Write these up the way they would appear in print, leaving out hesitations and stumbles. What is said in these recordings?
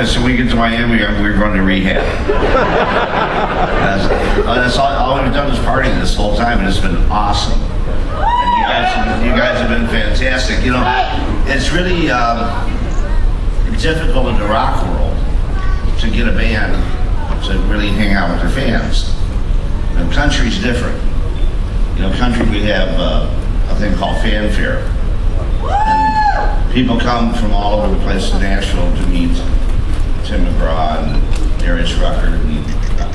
I said, when we get to Miami, we're going to rehab. That's all we've done is party this whole time, and it's been awesome. And you guys have been fantastic. You know, it's really difficult in the rock world to get a band to really hang out with their fans. And country's different. You know, country, we have a thing called fanfare. And people come from all over the place to Nashville to meet Tim McGraw and Darius Rucker and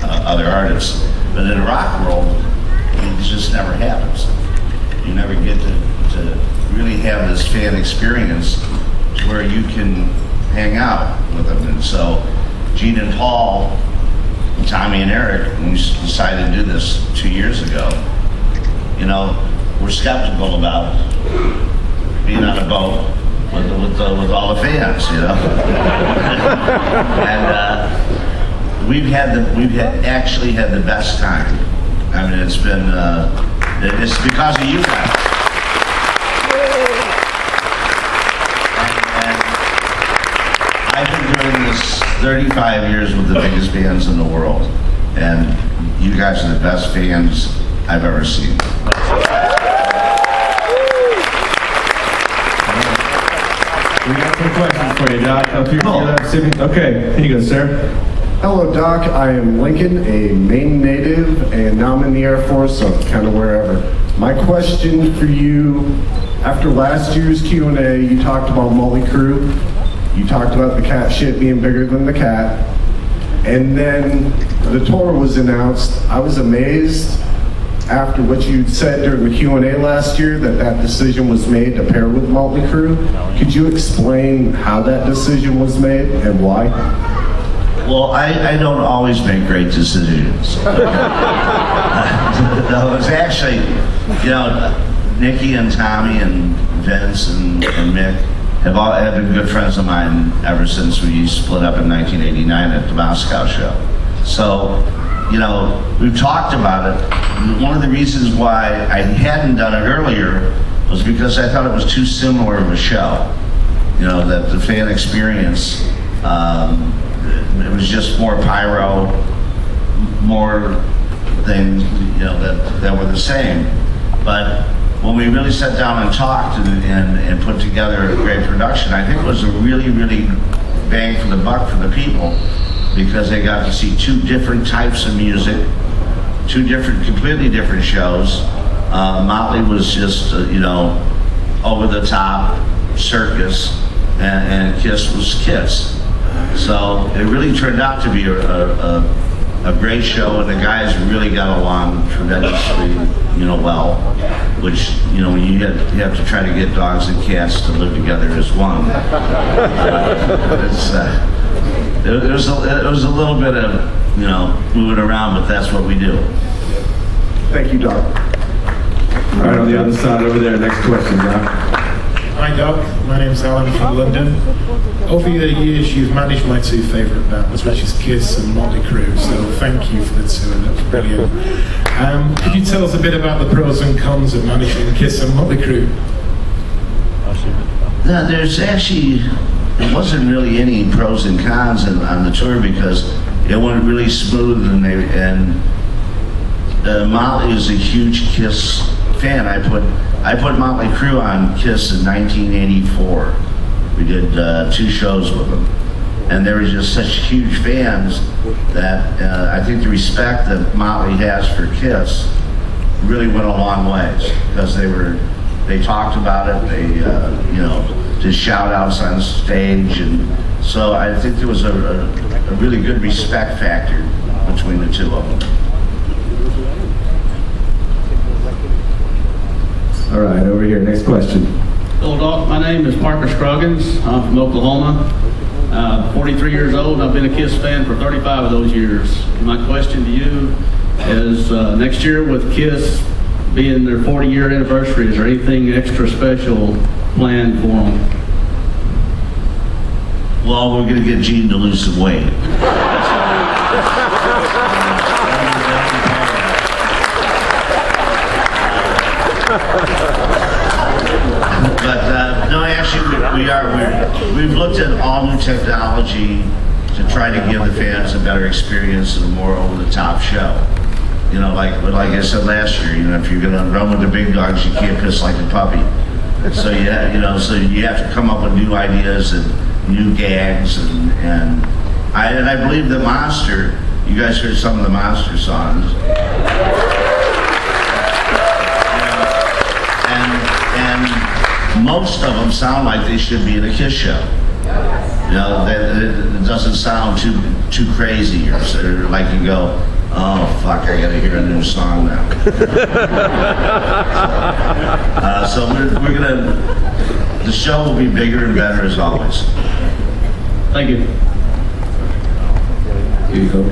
other artists. But in the rock world, it just never happens. You never get to really have this fan experience where you can hang out with them. And so Gene and Paul, and Tommy and Eric, when we decided to do this 2 years ago, you know, we're skeptical about being on a boat with all the fans, you know. And we've actually had the best time. I mean, it's been it's because of you guys. And I've been doing this 35 years with the biggest bands in the world, and you guys are the best fans I've ever seen. We got some questions for you, Doc. Okay, here you go, sir. Hello, Doc. I am Lincoln, a Maine native, and now I'm in the Air Force, so kind of wherever. My question for you, after last year's Q&A, you talked about Motley Crue. You talked about the cat shit being bigger than the cat. And then the tour was announced. I was amazed after what you said during the Q&A last year that decision was made to pair with Motley Crue. Could you explain how that decision was made and why? Well, I don't always make great decisions. No, it was actually, you know, Nikki and Tommy and Vince and Mick have been good friends of mine ever since we split up in 1989 at the Moscow show. So, you know, we've talked about it. One of the reasons why I hadn't done it earlier was because I thought it was too similar of a show. You know, that the fan experience, it was just more pyro, more things, you know, that were the same. But when we really sat down and talked and put together a great production, I think it was a really, really bang for the buck for the people, because they got to see two different types of music, two completely different shows. Motley was just, you know, over the top circus, and Kiss was Kiss. So it really turned out to be a great show, and the guys really got along tremendously, you know, well. Which, you know, when you have to try to get dogs and cats to live together as one. It was a little bit of, you know, moving around, but that's what we do. Thank you, Doc. All right, on the other side over there, next question, Doc. Hi, Doc. My name's Alan from London. Over the years, you've managed my two favourite bands, which is Kiss and Motley Crue, so thank you for the tour. That was brilliant. Could you tell us a bit about the pros and cons of managing Kiss and Motley Crue? No, there wasn't really any pros and cons on the tour, because it went really smooth, and Motley is a huge Kiss fan. I put Motley Crue on Kiss in 1984. We did 2 shows with them, and they were just such huge fans that I think the respect that Motley has for Kiss really went a long ways, because they talked about it. They you know, did shout outs on stage, and so I think there was a really good respect factor between the two of them. All right, over here, next question. Hello, Doc. My name is Parker Scroggins. I'm from Oklahoma. 43 years old. I've been a Kiss fan for 35 of those years. My question to you is, next year with Kiss being their 40-year anniversary, is there anything extra special planned for them? Well, we're going to get Gene to lose some weight. But no, actually, we've looked at all new technology try to give the fans a better experience and a more over-the-top show. You know, like I said last year, you know, if you're gonna run with the big dogs, you can't piss like a puppy. So you have to come up with new ideas and new gags, and I believe the Monster. You guys heard some of the Monster songs, and most of them sound like they should be in a Kiss show. You know, it doesn't sound too crazy or like you go, oh fuck, I gotta hear a new song now. So we're gonna, the show will be bigger and better as always. Thank you. Here you go.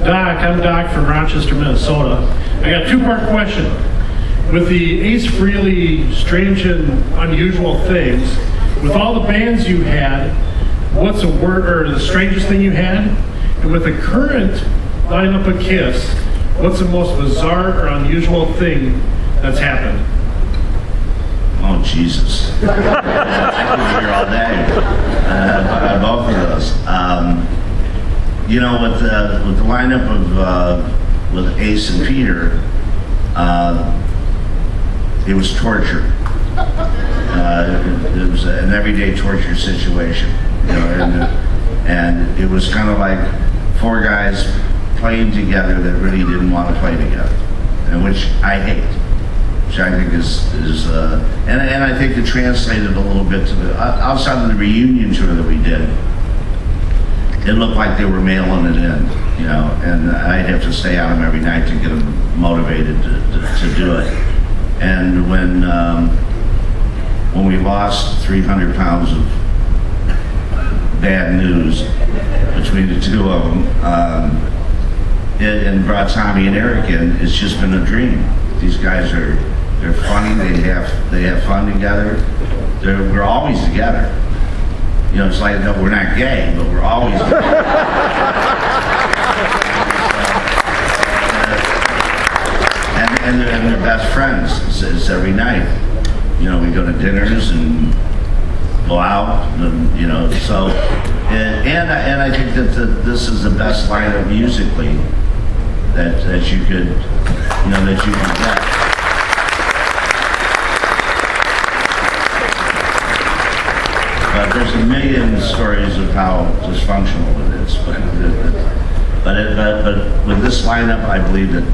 Doc, I'm Doc from Rochester, Minnesota. I got a two-part question. With the Ace Frehley Strange and Unusual Things, with all the bands you had, what's the strangest thing you had? And with the current lineup of Kiss, what's the most bizarre or unusual thing that's happened? Oh Jesus! I could be here all day. Both of those. You know, with the lineup of with Ace and Peter, it was torture. It was an everyday torture situation. You know, and it was kind of like four guys playing together that really didn't want to play together, and which I hate. Which I think is and I think it translated a little bit to the outside of the reunion tour that we did. It looked like they were mailing it in, you know, and I'd have to stay on them every night to get them motivated to do it. And when we lost 300 pounds of bad news between the two of them, and brought Tommy and Eric in, it's just been a dream. These guys they're funny. They have fun together. We're always together. You know, it's like, no, we're not gay, but we're always together. And they're best friends. It's every night. You know, we go to dinners and go out, and, you know. So, and I think that this is the best lineup musically that you could, you know, that you can get. But there's a million stories of how dysfunctional it is. But with this lineup, I believe that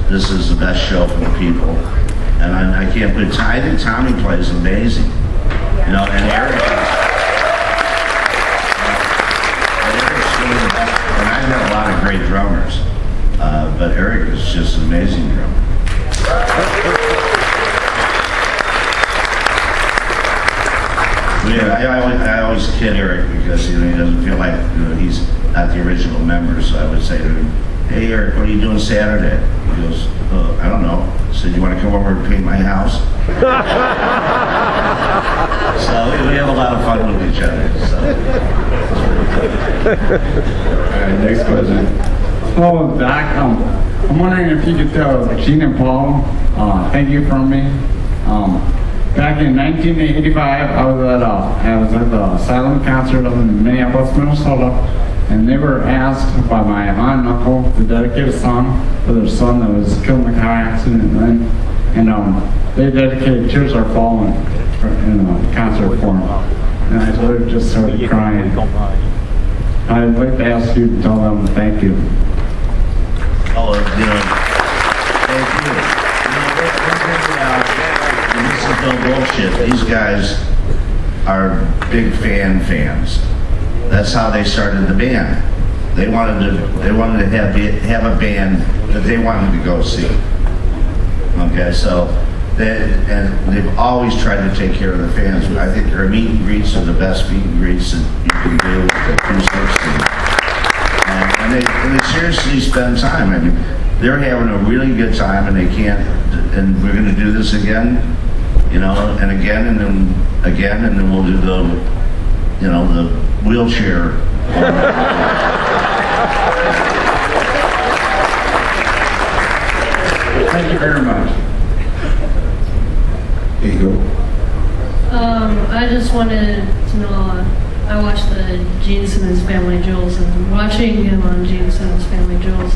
this is the best show for the people. And I can't believe, I think Tommy plays amazing. You know, and Eric's really the best. And I've had a lot of great drummers, but Eric is just an amazing drummer. Yeah, I always kid Eric because, you know, he doesn't feel like, you know, he's not the original member. So I would say to him, hey Eric, what are you doing Saturday? He goes, oh, I don't know. I said, you want to come over and paint my house? So we have a lot of fun with each other. So. All right, next question. Hello, Doc. I'm wondering if you could tell Gene and Paul, thank you for me. Back in 1985, I was at the Asylum concert up in Minneapolis, Minnesota, and they were asked by my aunt and uncle to dedicate a song for their son that was killed in a car accident then. And they dedicated Tears Are Falling in a concert for him. And I literally just started crying. I'd like to ask you to tell them thank you. Oh, you know, thank you. This is no bullshit. These guys are big fans. That's how they started the band. They wanted to have a band that they wanted to go see. Okay, so they've always tried to take care of the fans. I think their meet and greets are the best meet and greets that you can do with the Kruise team. And they seriously spend time. I mean, they're having a really good time, and they can't. And we're going to do this again, you know, and again, and then again, and then we'll do the, you know, the wheelchair. Thank you very much. Here you go. I just wanted to know, I watched the Gene Simmons Family Jewels, and watching him on Gene Simmons' Family Jewels,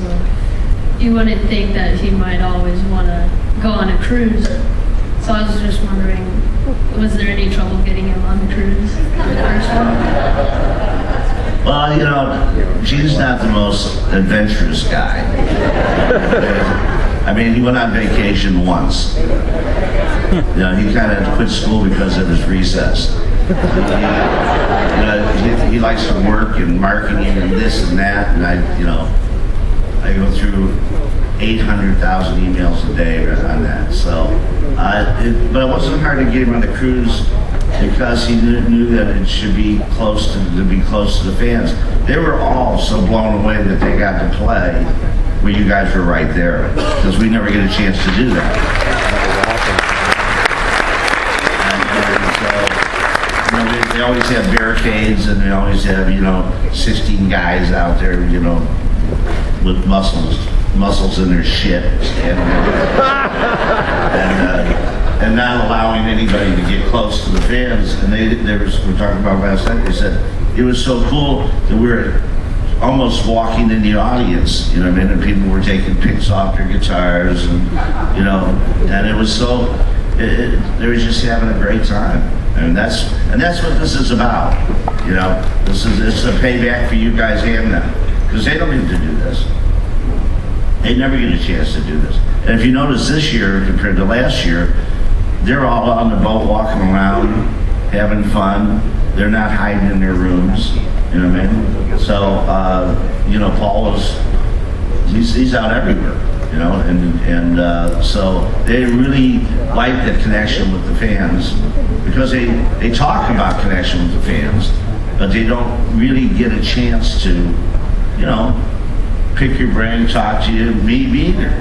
you wouldn't think that he might always want to go on a cruise. So I was just wondering, was there any trouble getting him on the cruise for the first one? Well, you know, Gene's not the most adventurous guy. I mean, he went on vacation once. You know, he kind of quit school because of his recess. He likes to work and marketing and this and that, and I go through 800,000 emails a day on that. So, but it wasn't hard to get him on the cruise because he knew that it should be close to the fans. They were all so blown away that they got to play where you guys were right there, because we never get a chance to do that. And so, they always have barricades, and they always have 16 guys out there, with muscles in their shit, and not allowing anybody to get close to the fans. And we're talking about last night. They said it was so cool that we were almost walking in the audience, you know what I mean? And people were taking picks off their guitars, and and it was so. They were just having a great time, and that's what this is about. It's a payback for you guys and them, because they don't get to do this. They never get a chance to do this. And if you notice this year compared to last year, they're all on the boat walking around, having fun. They're not hiding in their rooms. You know what I mean? So, Paul he's out everywhere, and so they really like the connection with the fans, because they talk about connection with the fans, but they don't really get a chance to, pick your brain, talk to you, me either.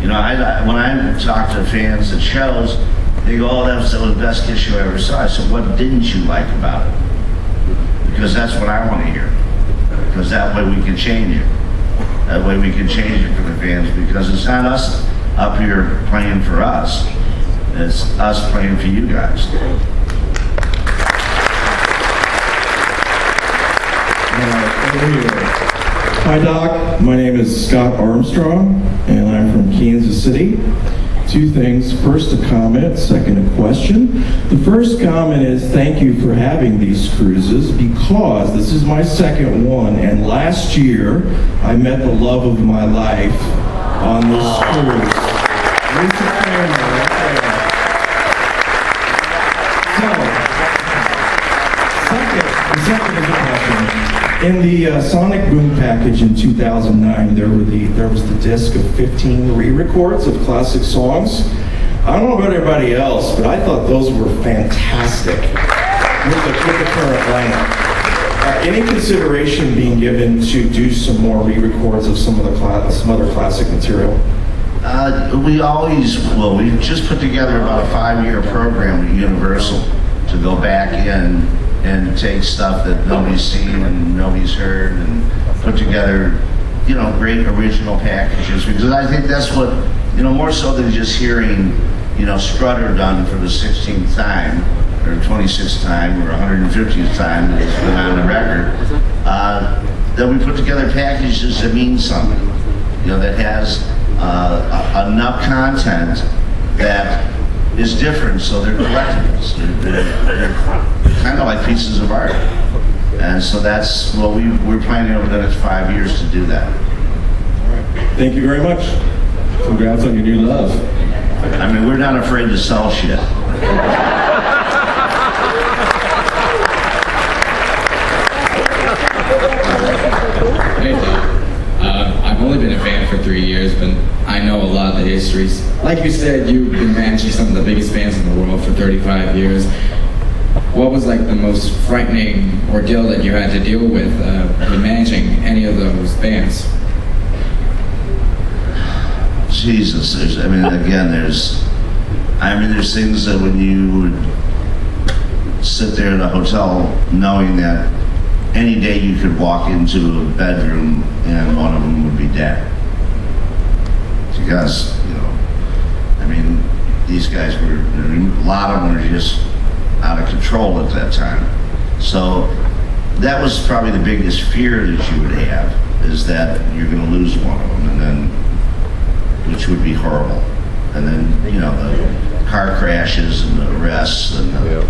When I talk to fans at shows, they go, "Oh, that was the best Kiss show I ever saw." I said, "What didn't you like about it?" Because that's what I want to hear. Because that way we can change it. That way we can change it for the fans, because it's not us up here playing for us. It's us playing for you guys. Hi, Doc. My name is Scott Armstrong, and I'm from Kansas City. Two things. First, a comment. Second, a question. The first comment is thank you for having these cruises, because this is my second one, and last year I met the love of my life on this cruise. There's the camera right there. So, the second is a question. In the Sonic Boom package in 2009, there was the disc of 15 re-records of classic songs. I don't know about everybody else, but I thought those were fantastic with the current lineup. Any consideration being given to do some more re-records of some other classic material? We just put together about a 5-year program with Universal to go back in and take stuff that nobody's seen and nobody's heard, and put together, great original packages, because I think that's what, more so than just hearing, Strutter done for the 16th time, or 26th time, or 150th time that it's been on the record, that we put together packages that mean something, that has enough content that is different, so they're collectibles. They're kind of like pieces of art. And so that's what we're planning over the next 5 years to do that. Thank you very much. Congrats on your new love. I mean, we're not afraid to sell shit. Hey, Doc. I've only been a fan for 3 years, but I know a lot of the histories. Like you said, you've been managing some of the biggest bands in the world for 35 years. What was like the most frightening ordeal that you had to deal with when managing any of those bands? Jesus, there's things that when you would sit there in a hotel knowing that any day you could walk into a bedroom and one of them would be dead. Because, these guys a lot of them were just out of control at that time. So that was probably the biggest fear that you would have, is that you're going to lose one of them, and then, which would be horrible. And then, you know, the car crashes and the arrests and the,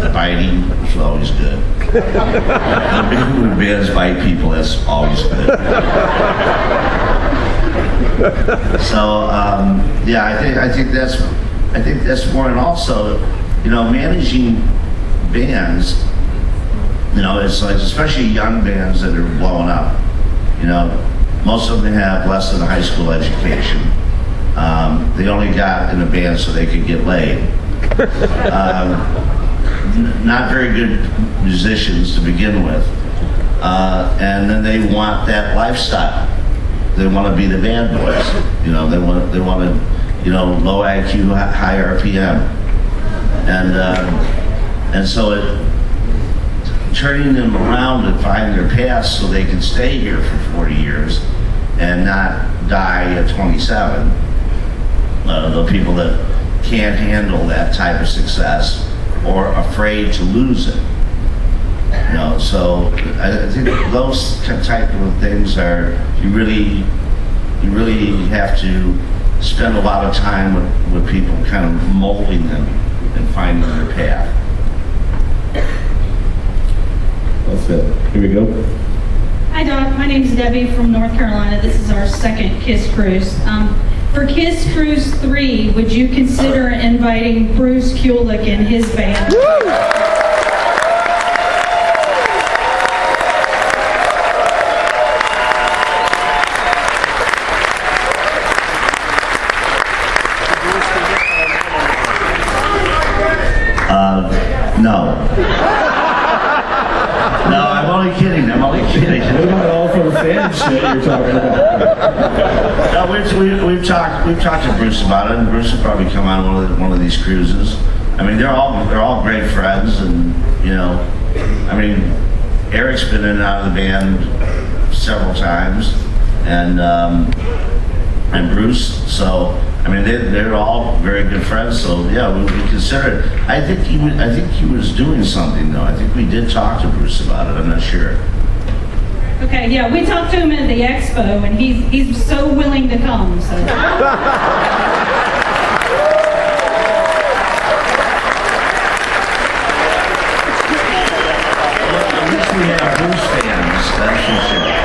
the biting was always good. When bands bite people, that's always good. So, I think that's more, and also, you know, managing bands, you know, it's like, especially young bands that are blowing up, you know, most of them have less than a high school education. They only got in a band so they could get laid. Not very good musicians to begin with. And then they want that lifestyle. They want to be the bad boys. You know, they want to, you know, low IQ, high RPM. And so turning them around and finding their path so they can stay here for 40 years and not die at 27. The people that can't handle that type of success or afraid to lose it. You know, so I think those type of things are, you really have to spend a lot of time with people, kind of molding them and finding their path. That's it. Here we go. Hi, Doc. My name's Debbie from North Carolina. This is our second KISS cruise. For KISS Cruise 3, would you consider inviting Bruce Kulick and his band? No. No, I'm only kidding. What about all for the fans shit you're talking about? No, we've talked to Bruce about it, and Bruce will probably come on one of these cruises. I mean, they're all great friends, and you know, I mean, Eric's been in and out of the band several times, and Bruce. So I mean, they're all very good friends. So yeah, we consider it. I think he was doing something though. I think we did talk to Bruce about it. I'm not sure. Okay, yeah, we talked to him at the expo, and he's so willing to come. So. At least we have Bruce fans. That's for sure.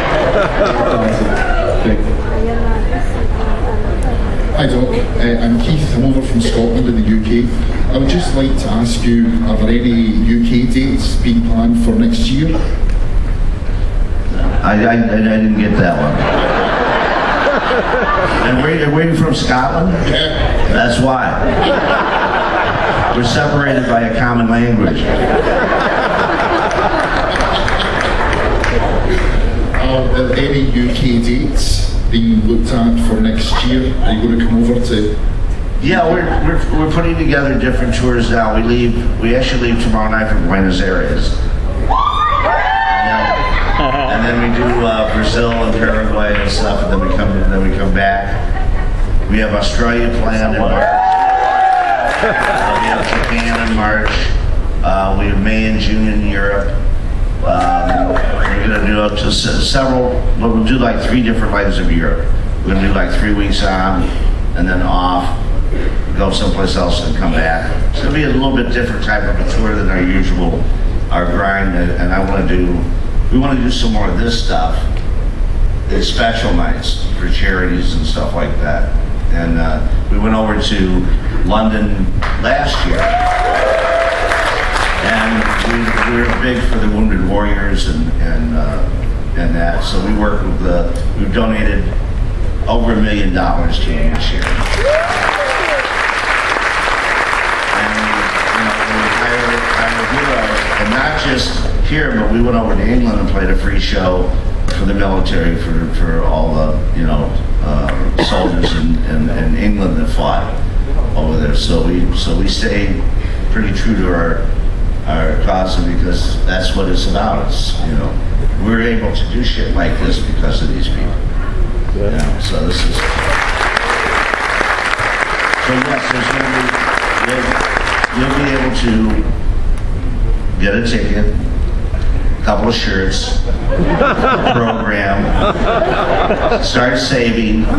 Hi Doc, I'm Keith. I'm over from Scotland in the UK. I would just like to ask you, are there any UK dates being planned for next year? I didn't get that one. And were you from Scotland? Yeah. That's why. We're separated by a common language. Are there any UK dates being looked at for next year? Are you going to come over to? Yeah, we're putting together different tours now. We actually leave tomorrow night for Buenos Aires. And then we do Brazil and Paraguay and stuff, and then we come back. We have Australia planned in March. We have Japan in March. We have May and June in Europe. We're going to do up to several, but we'll do like 3 different legs of Europe. We're going to do like 3 weeks on, and then off, go someplace else and come back. It's going to be a little bit different type of a tour than our grind, and we want to do some more of this stuff in special nights for charities and stuff like that. And we went over to London last year, and we were big for the Wounded Warriors and that. So we work with we've donated over $1 million to them this year. And we hire heroes, and not just here, but we went over to England and played a free show for the military for all the soldiers in England that fought over there. So we stayed pretty true to our cause, because that's what it's about. It's, we're able to do shit like this because of these people. So this is. So yes, you'll be able to get a ticket, couple of shirts, program, start saving. All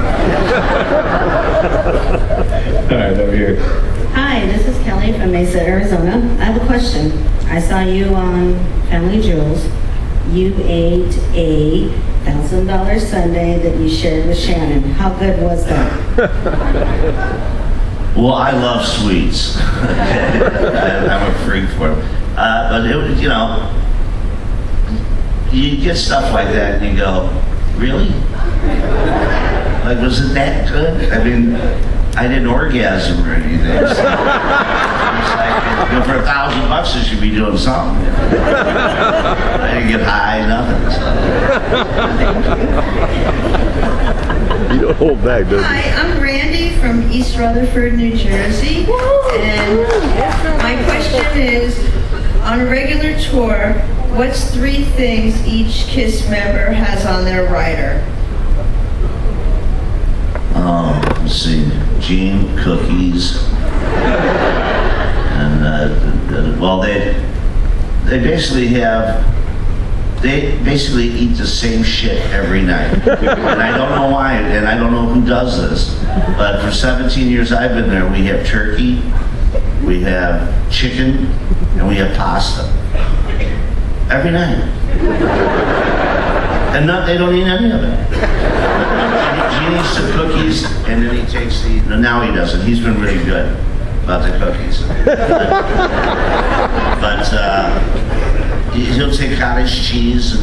right, over here. Hi, this is Kelly from Mesa, Arizona. I have a question. I saw you on Family Jewels. You ate a $1,000 sundae that you shared with Shannon. How good was that? Well, I love sweets. I'm a freak for them. But it was, you know, you get stuff like that and you go, really? Like, was it that good? I mean, I didn't orgasm or anything. So it's like, you know, for $1,000, you should be doing something. I didn't get high, nothing. So. You don't hold back, does Hi, I'm Randy from East Rutherford, New Jersey. And my question is, on a regular tour, what's 3 things each KISS member has on their rider? Let's see, Gene, cookies, and well, they basically eat the same shit every night, and I don't know why, and I don't know who does this, but for 17 years I've been there, we have turkey, we have chicken, and we have pasta every night, and they don't eat any of it. He eats the cookies, and then he takes the. No, now he doesn't. He's been really good about the cookies. But he'll take cottage cheese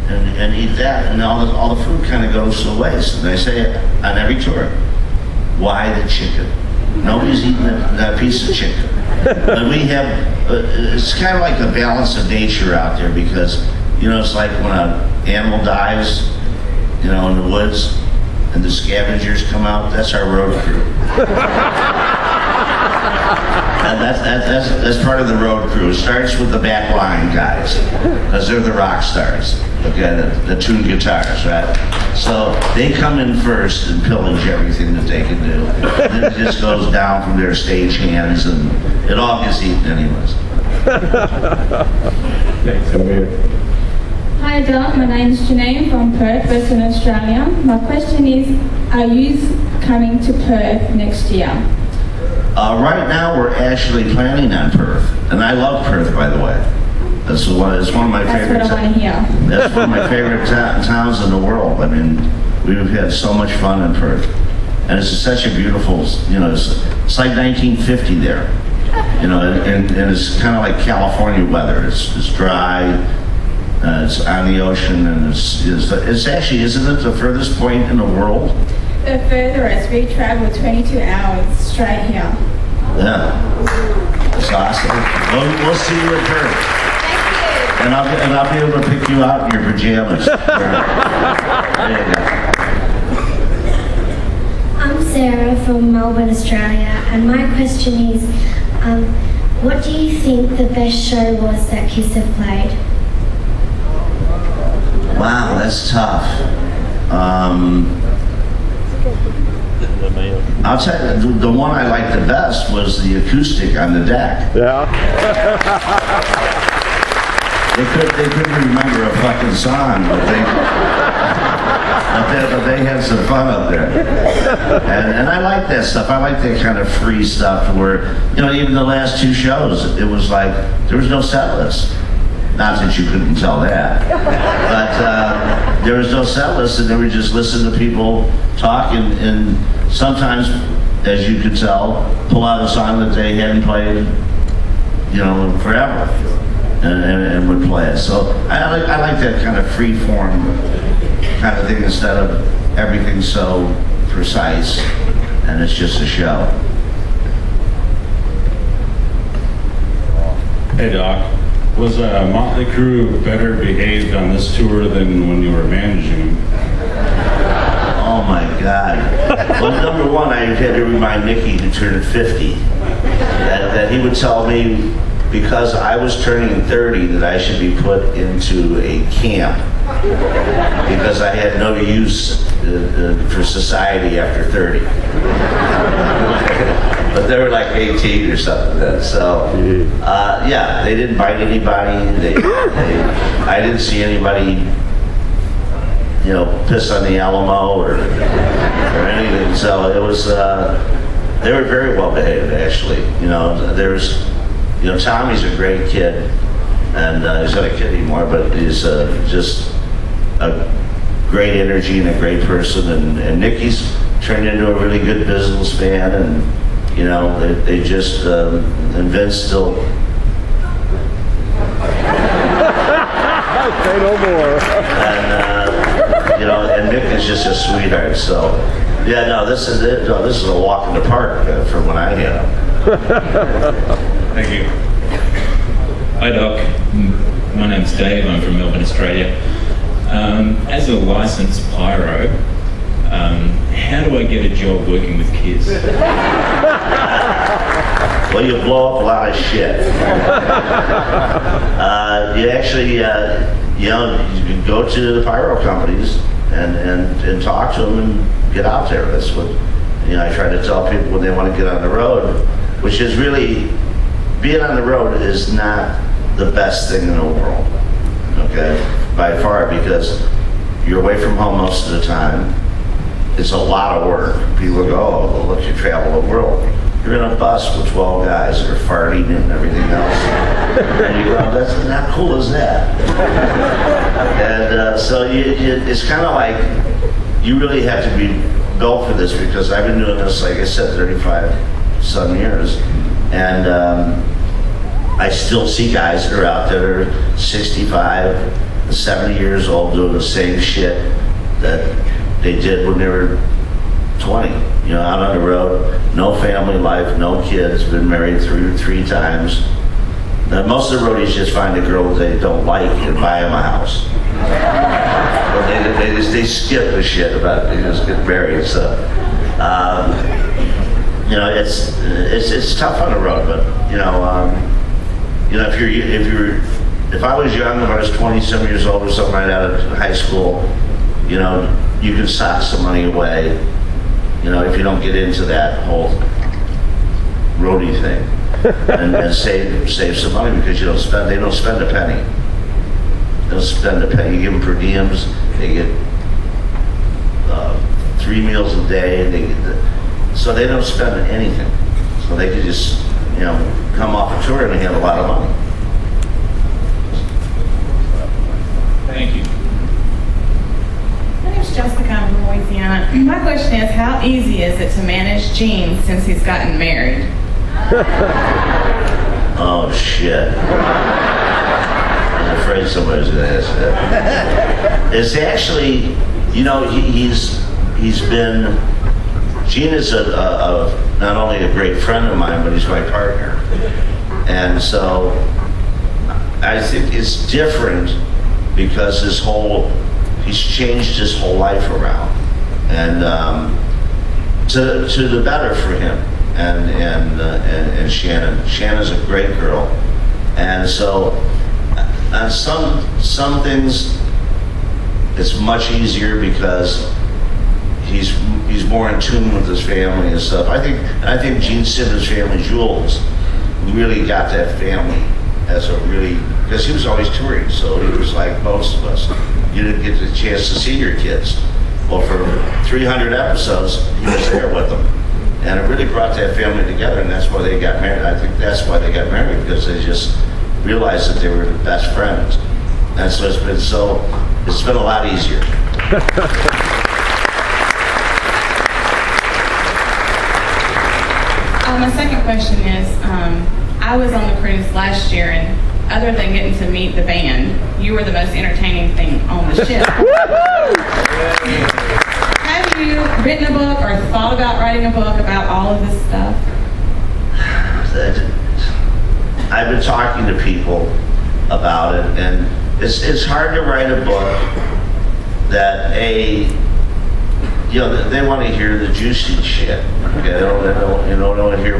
and eat that, and all the food kind of goes to waste. And I say on every tour, why the chicken? Nobody's eating that piece of chicken. But we have. It's kind of like the balance of nature out there, because you know it's like when an animal dies. You know, in the woods, and the scavengers come out. That's our road crew. And that's part of the road crew. It starts with the back line guys, because they're the rock stars. Okay, the tuned guitars, right? So they come in first and pillage everything that they can do. And then it just goes down from their stage hands, and it all gets eaten anyways. Thanks, over here. Hi Doc, my name is Janine from Perth, Western Australia. My question is, are you coming to Perth next year? Right now we're actually planning on Perth, and I love Perth, by the way. It's one of my favorite. That's what I want to hear. That's one of my favorite towns in the world. I mean, we've had so much fun in Perth, and it's such a beautiful, you know, it's like 1950 there, you know, and it's kind of like California weather. It's dry. It's on the ocean, and it's actually, isn't it the furthest point in the world? The furthest, we travel 22 hours straight here. Yeah, it's awesome. We'll see you in Perth. Thank you. And I'll be able to pick you out in your pajamas. There you go. I'm Sarah from Melbourne, Australia, and my question is, what do you think the best show was that KISS have played? Wow, that's tough. I'll tell you, the one I liked the best was the acoustic on the deck. Yeah. They couldn't remember a fucking song, but they had some fun up there. And I like that stuff. I like that kind of free stuff where, you know, even the last 2 shows, it was like, there was no set list. Not that you couldn't tell that, but there was no set list, and they would just listen to people talk, and sometimes, as you could tell, pull out a song that they hadn't played, you know, forever, and would play it. So I like that kind of free form kind of thing, instead of everything so precise, and it's just a show. Hey Doc. Was Motley Crue better behaved on this tour than when you were managing them? Oh my God. Well, number one, I had to remind Nicky, who turned 50, that he would tell me, because I was turning 30, that I should be put into a camp because I had no use for society after 30. But they were like 18 or something then. So, yeah, they didn't bite anybody. I didn't see anybody, piss on the Alamo or anything. So it was, they were very well behaved, actually. Tommy's a great kid, and he's not a kid anymore, but he's just a great energy and a great person. And Nikki's turned into a really good businessman, and they just and Vince still. Say no more. And Nick is just a sweetheart. So, yeah, no, this is it. No, this is a walk in the park from when I had him. Thank you. Hi, Doc. My name's Dave. I'm from Melbourne, Australia. As a licensed pyro, how do I get a job working with kids? Well, you blow up a lot of shit. You actually, you can go to the pyro companies and talk to them and get out there. That's what I try to tell people when they want to get on the road, which is really, being on the road is not the best thing in the world, okay, by far, because you're away from home most of the time. It's a lot of work. People go, oh, well, look, you travel the world. You're in a bus with 12 guys that are farting and everything else. And you go, that's not cool as that. And so it's kind of like, you really have to be built for this, because I've been doing this, like I said, 35 some years. And I still see guys that are out there that are 65, 70 years old doing the same shit that they did when they were 20, out on the road, no family life, no kids, been married three times. Now, most of the roadies just find a girl they don't like and buy them a house. But they skip the shit about it. They just get married. So, it's tough on the road. But if I was young, if I was 20-some years old or something right out of high school, you can sock some money away. If you don't get into that whole roadie thing, and save some money, because they don't spend a penny. They don't spend a penny. You give them per diems, they get 3 meals a day. So they don't spend anything. So they could just come off a tour and they have a lot of money. Thank you. My name's Jessica. I'm from Louisiana. My question is, how easy is it to manage Gene since he's gotten married? Oh, shit. I was afraid somebody was going to ask that. It's actually, he's been, Gene is not only a great friend of mine, but he's my partner. And so I think it's different because he's changed his whole life around, and to the better for him. And Shannon. Shannon's a great girl, and so on some things it's much easier because he's more in tune with his family and stuff. I think Gene Simmons' family, Jules, really got that family because he was always touring, so he was like most of us. You didn't get the chance to see your kids. Well, for 300 episodes, he was there with them. And it really brought that family together, and that's why they got married. I think that's why they got married, because they just realized that they were the best friends. And so it's been a lot easier. My second question is, I was on the cruise last year, and other than getting to meet the band, you were the most entertaining thing on the ship. Have you written a book or thought about writing a book about all of this stuff? I've been talking to people about it, and it's hard to write a book that they want to hear the juicy shit. Okay, they don't want to hear.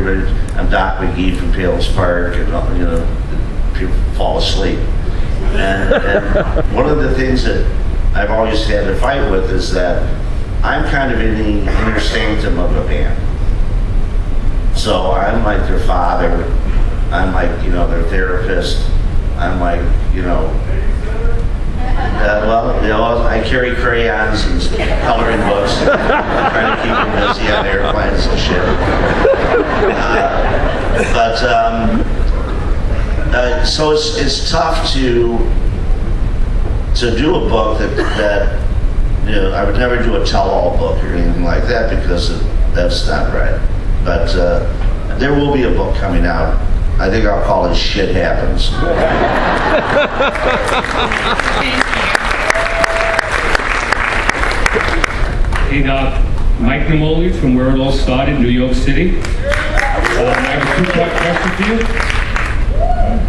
I'm Doc McGhee from Palos Park, and people fall asleep. And one of the things that I've always had to fight with is that I'm kind of in the inner sanctum of a band. So I'm like their father. I'm like, their therapist. I'm like, I carry crayons and coloring books, trying to keep them busy on airplanes and shit. So it's tough to do a book that I would never do a tell-all book or anything like that because that's not right. But there will be a book coming out. I think I'll call it Shit Happens. Hey Doc, Mike Namoli from Where It All Started, New York City. I have a two-part question for you.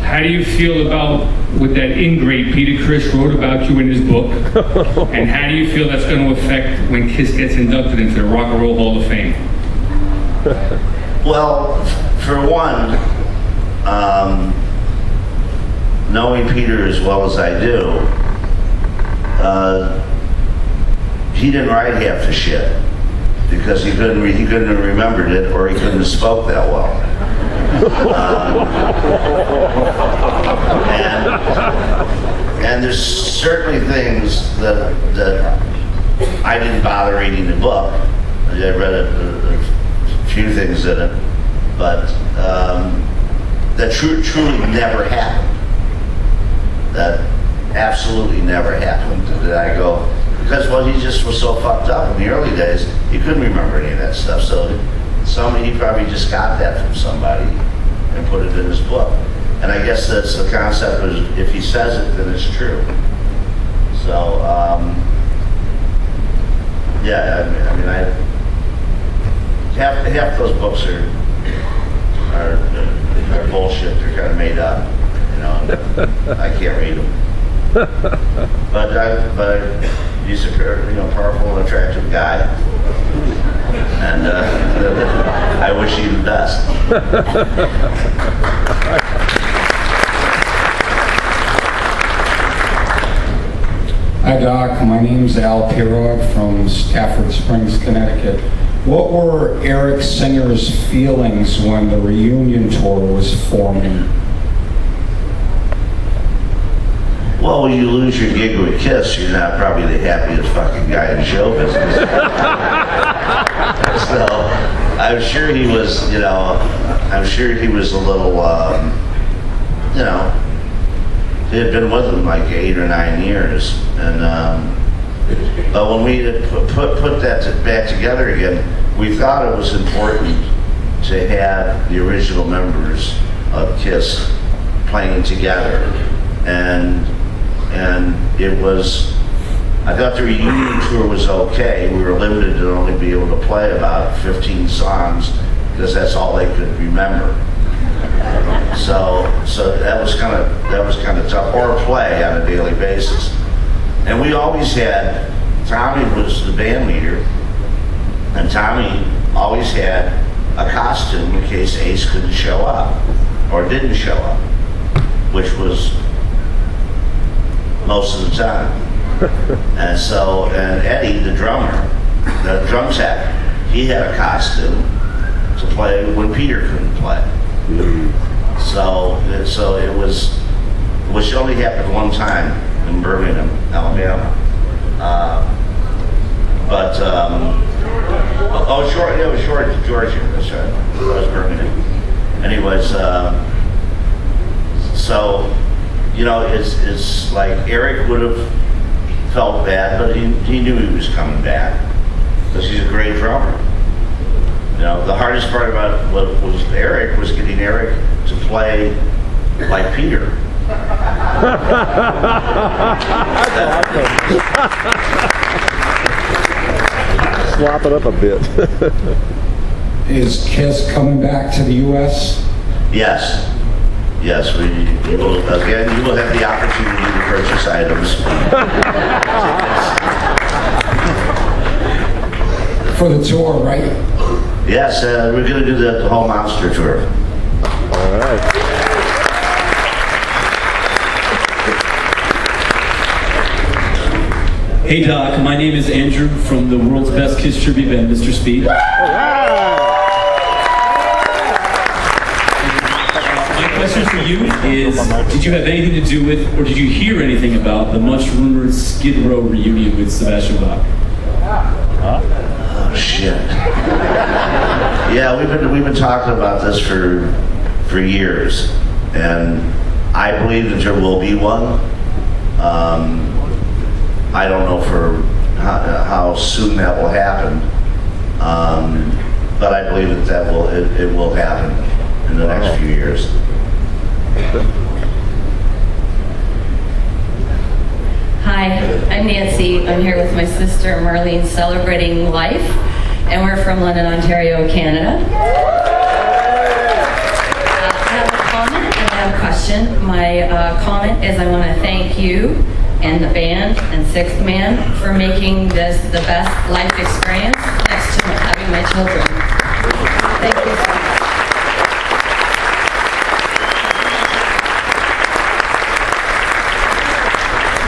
How do you feel about what that ingrate Peter Criss wrote about you in his book? And how do you feel that's going to affect when Kiss gets inducted into the Rock and Roll Hall of Fame? Well, for one, knowing Peter as well as I do, he didn't write half the shit because he couldn't have remembered it or he couldn't have spoke that well. And there's certainly things that I didn't bother reading the book. I read a few things in it, but that truly never happened. That absolutely never happened. Did I go? Because he just was so fucked up in the early days, he couldn't remember any of that stuff. So he probably just got that from somebody and put it in his book. And I guess that's the concept is if he says it, then it's true. So, half those books are bullshit. They're kind of made up, and I can't read them. But he's a powerful and attractive guy, and I wish you the best. Hi Doc, my name's Al Pirog from Stafford Springs, Connecticut. What were Eric Singer's feelings when the reunion tour was forming? Well, when you lose your gig with Kiss, you're not probably the happiest fucking guy in show business. So, I'm sure he was, a little, he had been with him like 8 or 9 years. And, but when we put that back together again, we thought it was important to have the original members of Kiss playing together. And it was, I thought the reunion tour was okay. We were limited to only be able to play about 15 songs because that's all they could remember. So that was kind of tough, or play on a daily basis. And we always had, Tommy was the band leader, and Tommy always had a costume in case Ace couldn't show up or didn't show up, which was most of the time. And Eddie, the drummer, the drum tech, he had a costume to play when Peter couldn't play. So it was, which only happened one time in Birmingham, Alabama. Georgia, that's right. It was Birmingham. Anyways, it's like Eric would have felt bad, but he knew he was coming back because he's a great drummer. The hardest part about what was Eric was getting Eric to play like Peter. Swap it up a bit. Is Kiss coming back to the U.S.? Yes, you will have the opportunity to purchase items. For the tour, right? Yes, we're going to do the whole Monster tour. All right. Hey Doc, my name is Andrew from the world's best Kiss tribute band, Mr. Speed. My question for you is, did you have anything to do with, or did you hear anything about the much rumored Skid Row reunion with Sebastian Bach? Oh shit. Yeah, we've been talking about this for years, and I believe that there will be one. I don't know for how soon that will happen, but I believe that it will happen in the next few years. Hi, I'm Nancy. I'm here with my sister Marlene celebrating life, and we're from London, Ontario, Canada. I have a comment and I have a question. My comment is I want to thank you and the band and Sixth Man for making this the best life experience next to having my children. Thank you so much.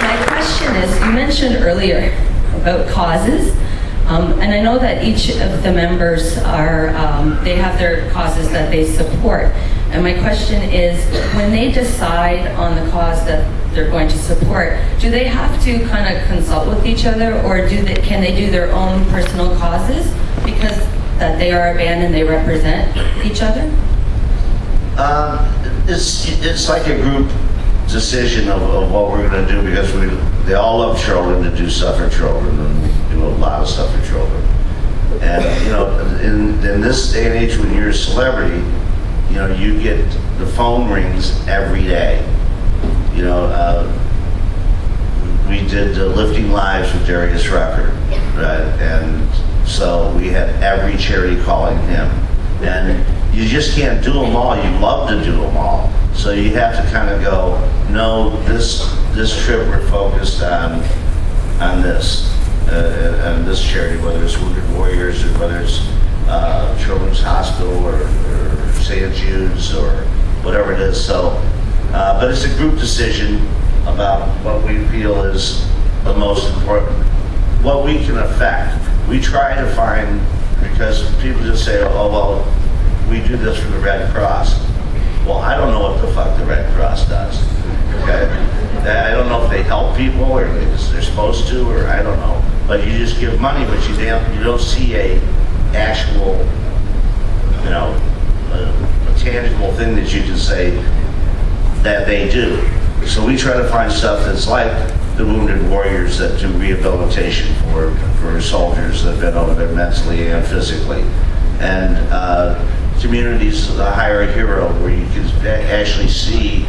My question is, you mentioned earlier about causes, and I know that each of the members are, they have their causes that they support. And my question is, when they decide on the cause that they're going to support, do they have to kind of consult with each other, or can they do their own personal causes because that they are a band and they represent each other? It's like a group decision of what we're going to do, because they all love children to do stuff for children, and we do a lot of stuff for children. And in this day and age, when you're a celebrity, you get the phone rings every day. We did Lifting Lives with Darius Rucker, right? And so we had every charity calling him. And you just can't do them all. You love to do them all. So you have to kind of go, no, this trip we're focused on this charity, whether it's Wounded Warriors or whether it's Children's Hospital or St. Jude's or whatever it is. So, but it's a group decision about what we feel is the most important, what we can affect. We try to find, because people just say, oh, well, we do this for the Red Cross. Well, I don't know what the fuck the Red Cross does, okay? I don't know if they help people or they're supposed to, or I don't know. But you just give money, but you don't see a actual, a tangible thing that you can say that they do. So we try to find stuff that's like the Wounded Warriors that do rehabilitation for soldiers that have been over there mentally and physically. And communities, the Hire a Hero, where you can actually see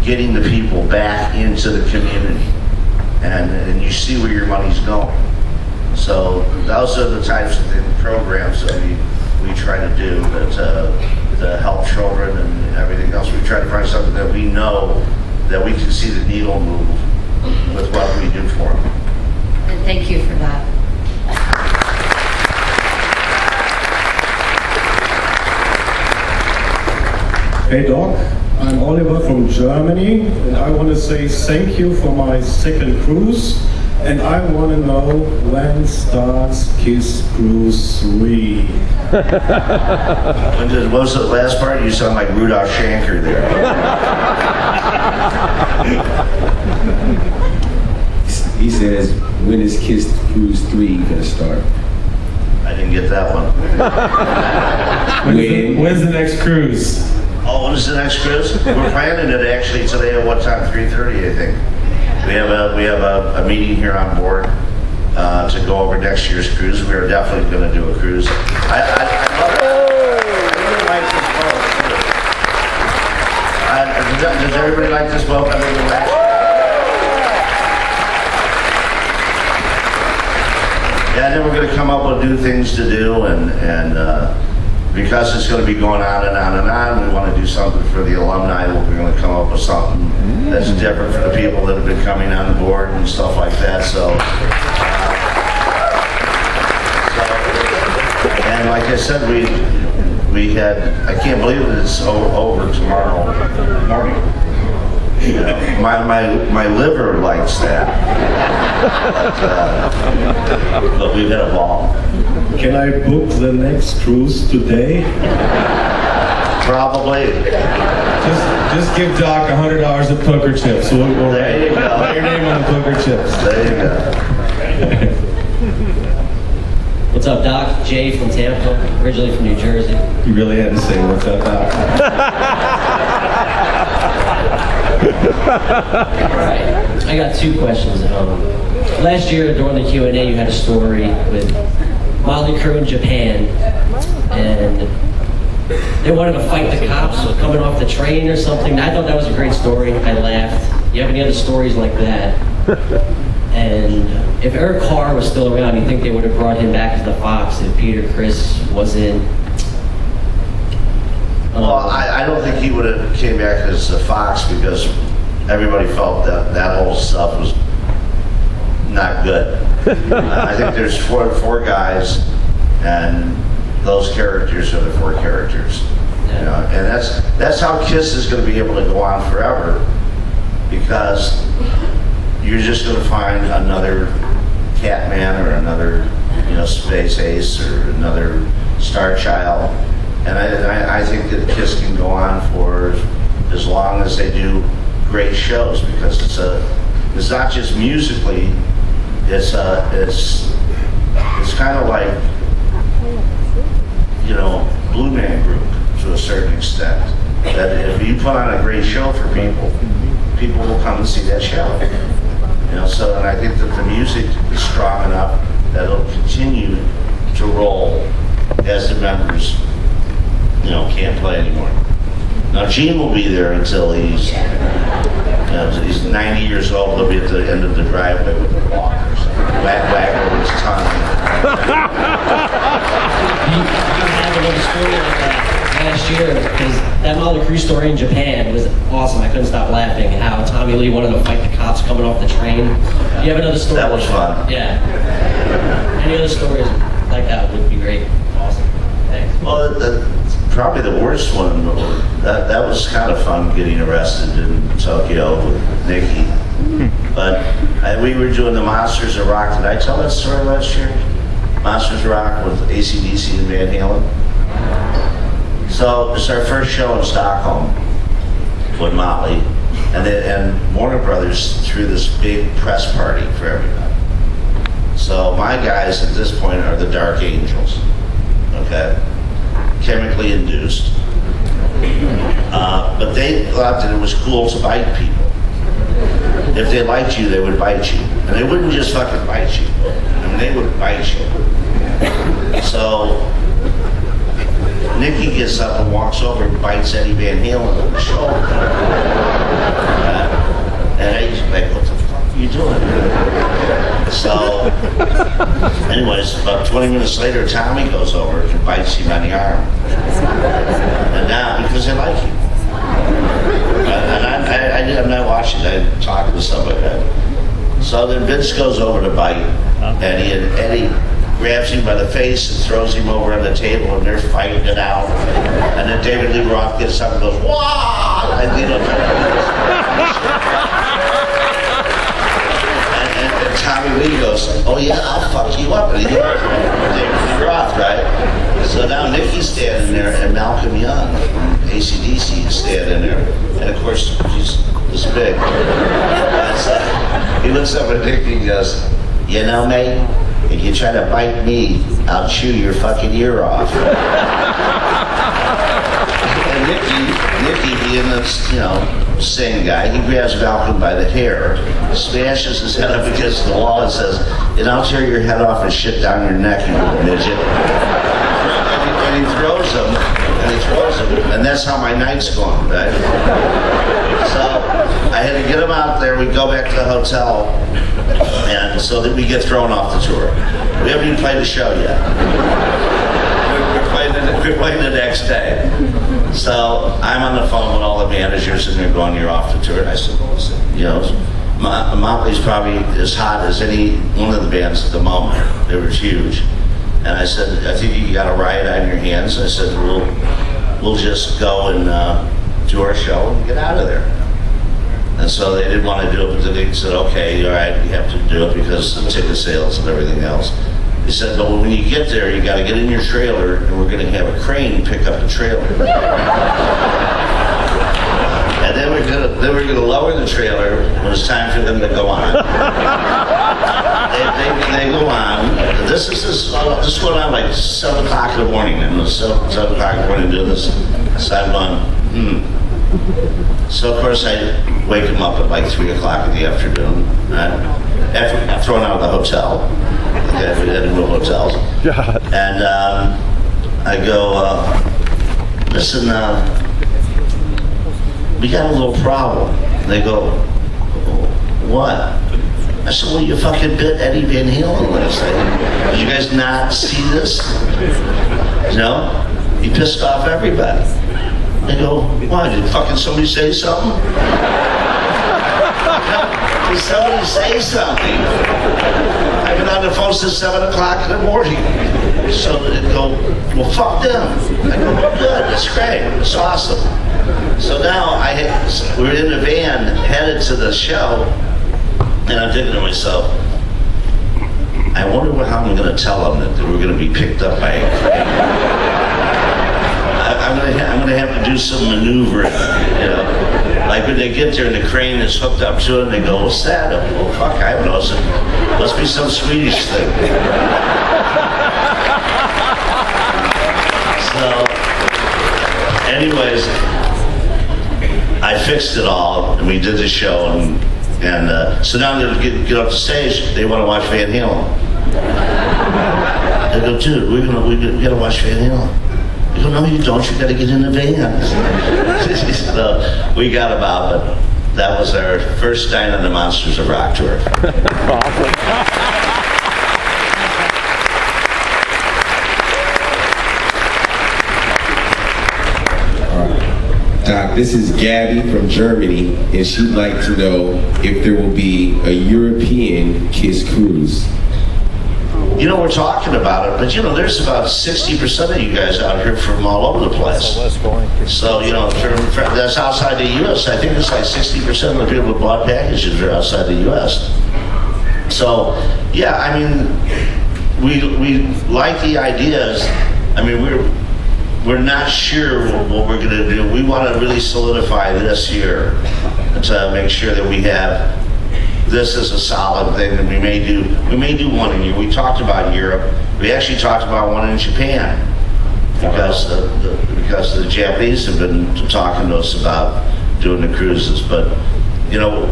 getting the people back into the community, and you see where your money's going. So those are the types of programs that we try to do to help children and everything else. We try to find something that we know that we can see the needle move with what we do for them. And thank you for that. Hey Doc, I'm Oliver from Germany, and I want to say thank you for my second cruise, and I want to know when starts Kiss Cruise 3. What was the last part? You sound like Rudolph Schenker there. He says, when is Kiss Cruise 3 going to start? I didn't get that one. When's the next cruise? Oh, when is the next cruise? We're planning it actually today at what time? 3:30, I think. We have a meeting here on board to go over next year's cruise. We are definitely going to do a cruise. I really like this boat too. Does everybody like this boat? Yeah, and then we're going to come up with new things to do, and because it's going to be going on and on and on, we want to do something for the alumni. We're going to come up with something that's different for the people that have been coming on the board and stuff like that. So and like I said, we had, I can't believe that it's over tomorrow morning. You know, my liver likes that. But we've had a ball. Can I book the next cruise today? Probably. Just give Doc $100 of poker chips. We'll There you go. write your name on the poker chips. There you go. What's up, Doc? Jay from Tampa, originally from New Jersey. You really had to say what's up, Doc. Alright, I got two questions. Last year during the Q&A you had a story with Motley Crue in Japan, and they wanted to fight the cops coming off the train or something. I thought that was a great story. I laughed. You have any other stories like that? And if Eric Carr was still around, you think they would have brought him back as the Fox if Peter Criss wasn't? Well, I don't think he would have came back as the Fox because everybody felt that whole stuff was not good. I think there's four guys, and those characters are the four characters. You know, and that's how Kiss is going to be able to go on forever, because you're just going to find another Catman or another, Space Ace or another Star Child. And I think that Kiss can go on for as long as they do great shows, because it's not just musically, it's kind of like, Blue Man Group to a certain extent. That if you put on a great show for people will come and see that show. So and I think that the music is strong enough that it'll continue to roll as the members can't play anymore. Now Gene will be there until he's 90 years old. He'll be at the end of the driveway with a walker, wag over his tongue. You have another story like that last year, because that Motley Crue story in Japan was awesome. I couldn't stop laughing at how Tommy Lee wanted to fight the cops coming off the train. You have another story? That was fun. Yeah. Any other stories like that would be great. Awesome. Thanks. Well, probably the worst one, that was kind of fun, getting arrested in Tokyo with Nikki. But we were doing the Monsters of Rock. Did I tell that story last year? Monsters of Rock with AC/DC and Van Halen. So it's our first show in Stockholm with Motley, and Warner Brothers threw this big press party for everybody. So my guys at this point are the Dark Angels, okay? Chemically induced. But they thought that it was cool to bite people. If they liked you, they would bite you. And they wouldn't just fucking bite you. I mean, they would bite you. So Nikki gets up and walks over and bites Eddie Van Halen on the shoulder. And Eddie's like, what the fuck are you doing? So, anyways, about 20 minutes later, Tommy goes over and bites him on the arm. And now, because they like you. And I'm not watching, I'm talking to somebody. So then Vince goes over to bite Eddie, and Eddie grabs him by the face and throws him over on the table, and they're fighting it out. And then David Lee Roth gets up and goes, "Wah!" And Tommy Lee goes, "Oh yeah, I'll fuck you up." And he goes, David Lee Roth, right? So now Nikki's standing there, and Malcolm Young from AC/DC is standing there. And of course, he's this big. He looks up at Nicky and goes, "You know, mate, if you try to bite me, I'll chew your fucking ear off." And Nicky being this, sane guy, he grabs Malcolm by the hair, smashes his head up against the wall and says, "And I'll tear your head off and shit down your neck, you little midget." And he throws him, and that's how my night's going, right? So I had to get him out there. We go back to the hotel, and so that we get thrown off the tour. We haven't even played the show yet. We're playing the next day. So I'm on the phone with all the managers, and they're going, "You're off the tour." And I said, "Well, listen, Motley's probably as hot as any one of the bands at the moment. They were huge." And I said, "I think you got a riot on your hands." I said, "We'll just go and do our show and get out of there." And so they didn't want to do it, but then they said, okay, all right, you have to do it because of ticket sales and everything else. He said, but when you get there, you got to get in your trailer, and we're going to have a crane pick up the trailer. And then we're going to lower the trailer when it's time for them to go on. They go on. This went on like 7 o'clock in the morning. And it was 7 o'clock in the morning doing this. So I'm going, So of course I wake him up at like 3 o'clock in the afternoon. After I'm thrown out of the hotel. Okay, we had to move hotels. God. And I go, listen, we got a little problem. They go, what? I said, well, you fucking bit Eddie Van Halen last night. Did you guys not see this? No? He pissed off everybody. They go, why? Did fucking somebody say something? Did somebody say something? I've been on the phone since 7 o'clock in the morning. So they go, well, fuck them. I go, well, good, that's great, it's awesome. So now we're in the van headed to the show, and I'm thinking to myself, I wonder how I'm going to tell them that we're going to be picked up by a crane. I'm going to have to do some maneuvering, you know. Like when they get there and the crane is hooked up to it, and they go, what's that? Oh, fuck, I don't know. It must be some Swedish thing. So, anyways, I fixed it all, and we did the show, and so now they get up the stage, they want to watch Van Halen. They go, dude, we gotta watch Van Halen. I go, no, you don't, you gotta get in the van. So we got them out, but that was our first Stein and the Monsters of Rock tour. Awesome. Doc, this is Gabby from Germany, and she'd like to know if there will be a European Kiss Cruise. You know, we're talking about it, but you know, there's about 60% of you guys out here from all over the place. So, you know, that's outside the U.S. I think it's like 60% of the people who bought packages are outside the U.S. So, yeah, I mean, we like the ideas. I mean, we're not sure what we're going to do. We want to really solidify this year to make sure that we have this as a solid thing, and we may do one in Europe. We talked about Europe. We actually talked about one in Japan because the Japanese have been talking to us about doing the cruises. But you know,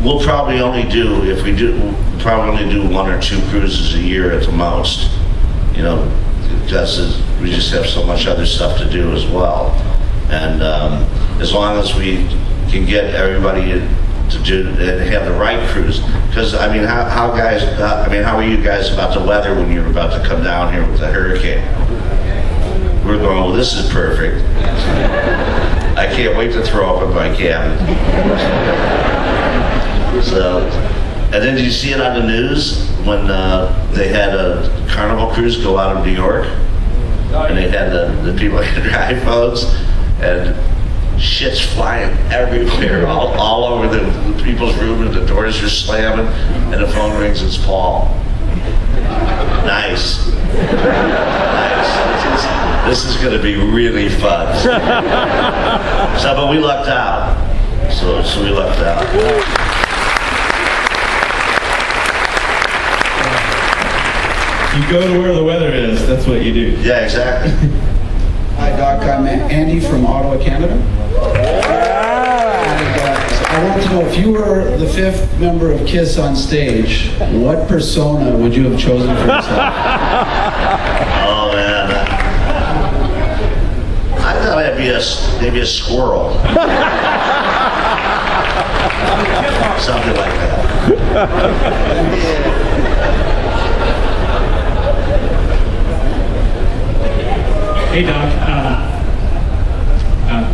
we'll probably only do 1 or 2 cruises a year at the most. You know, because we just have so much other stuff to do as well. And as long as we can get everybody to do and have the right cruise, because I mean, how are you guys about the weather when you're about to come down here with the hurricane? We're going, well, this is perfect. I can't wait to throw up in my cabin. So, and then did you see it on the news when they had a Carnival cruise go out of New York, and they had the people had their iPhones, and shit's flying everywhere, all over the people's room, and the doors are slamming, and the phone rings, it's Paul. Nice. Nice. This is going to be really fun. So, but we lucked out. So we lucked out. You go to where the weather is, that's what you do. Yeah, exactly. Hi, Doc. I'm Andy from Ottawa, Canada. I want to know, if you were the 5th member of KISS on stage, what persona would you have chosen for yourself? Oh, man. I thought I'd be maybe a squirrel. Something like that. Hey, Doc.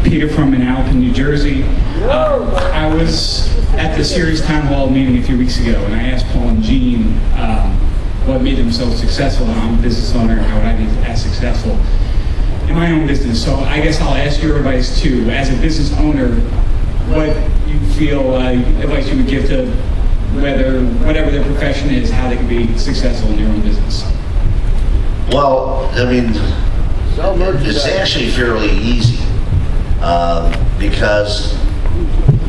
Peter from Manalapan, New Jersey. I was at the Series Town Hall meeting a few weeks ago, and I asked Paul and Jean what made them so successful. I'm a business owner. How would I be as successful in my own business? So I guess I'll ask your advice too. As a business owner, what you feel advice you would give to whatever their profession is, how they can be successful in their own business. Well, I mean, it's actually fairly easy because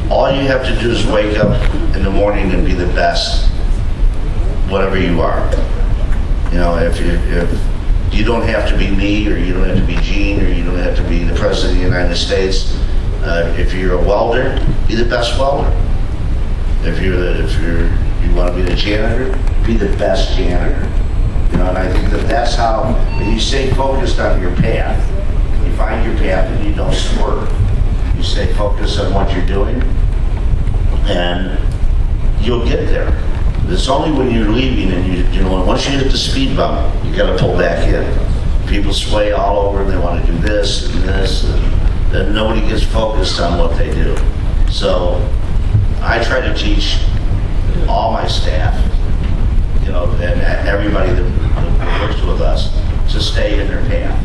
all you have to do is wake up in the morning and be the best, whatever you are. You know, if you don't have to be me, or you don't have to be Gene, or you don't have to be the President of the United States. If you're a welder, be the best welder. If you want to be the janitor, be the best janitor. You know, and I think that's how, when you stay focused on your path, you find your path and you don't swerve. You stay focused on what you're doing, and you'll get there. It's only when you're leaving and you know, once you hit the speed bump, you got to pull back in. People sway all over and they want to do this and this, and then nobody gets focused on what they do. So I try to teach all my staff, you know, and everybody that works with us to stay in their path.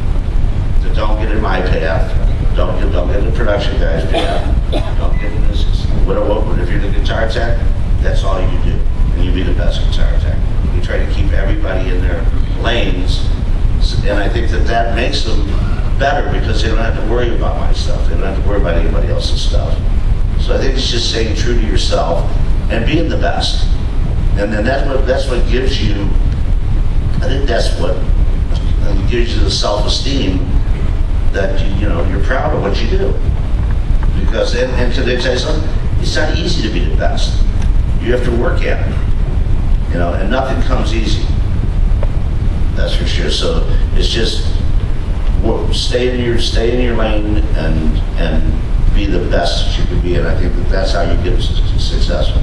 To don't get in my path. Don't get in the production guy's path. Don't get in this. If you're the guitar tech, that's all you do. And you be the best guitar tech. You try to keep everybody in their lanes, and I think that makes them better because they don't have to worry about my stuff. They don't have to worry about anybody else's stuff. So I think it's just staying true to yourself and being the best. And then that's what gives you, I think that's what gives you the self-esteem that you're proud of what you do. Because and can I tell you something? It's not easy to be the best. You have to work at it. You know, and nothing comes easy. That's for sure. So it's just stay in your lane and be the best that you can be, and I think that's how you get successful.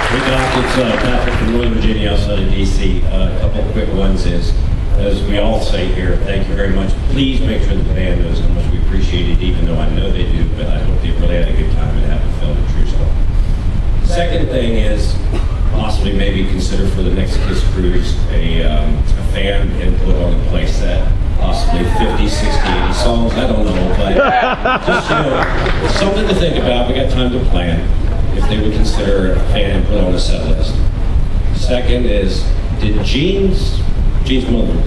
Hey Doc, it's Patrick from Northern Virginia outside of DC. A couple of quick ones is, as we all say here, thank you very much. Please make sure that the band knows how much we appreciate it, even though I know they do, but I hope they really had a good time and haven't felt it true self. Second thing is, possibly maybe consider for the next Kiss Cruise a fan input on the play set. Possibly 50, 60, 80 songs, I don't know, but just, something to think about. We got time to plan. If they would consider a fan input on the set list. Second is, did Gene's mother,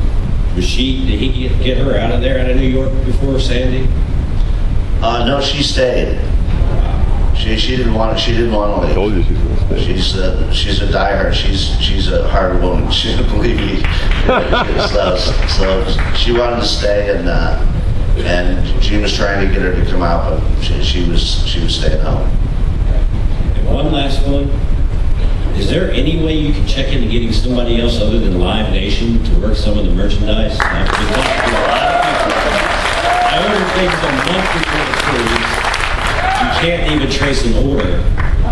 did he get her out of there, out of New York before Sandy? No, she stayed. She didn't want to leave. I told you she was going to stay. She's a diehard. She's a hard woman. She didn't believe me. So she wanted to stay, and Gene was trying to get her to come out, but she was staying home. And one last one. Is there any way you could check into getting somebody else other than Live Nation to work some of the merchandise? I order things a month before the cruise. You can't even trace an order,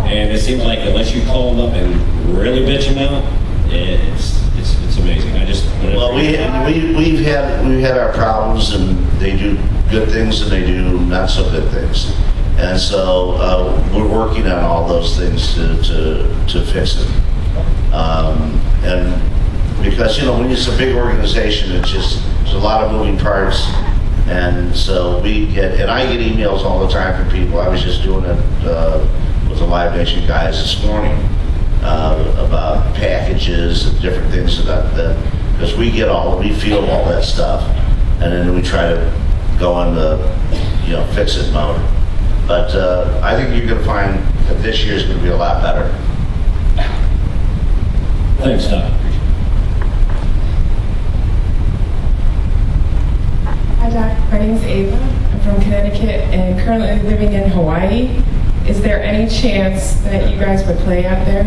and it seems like unless you call them up and really bitch them out, it's amazing. We've had our problems, and they do good things and they do not so good things, and so we're working on all those things to fix it. And because when it's a big organization, there's a lot of moving parts. And so I get emails all the time from people. I was just doing it with the Live Nation guys this morning about packages and different things because we feel all that stuff, and then we try to go into fix it mode. But I think you're going to find that this year is going to be a lot better. Thanks, Doc. Hi, Doc. My name is Ava. I'm from Connecticut and currently living in Hawaii. Is there any chance that you guys would play out there?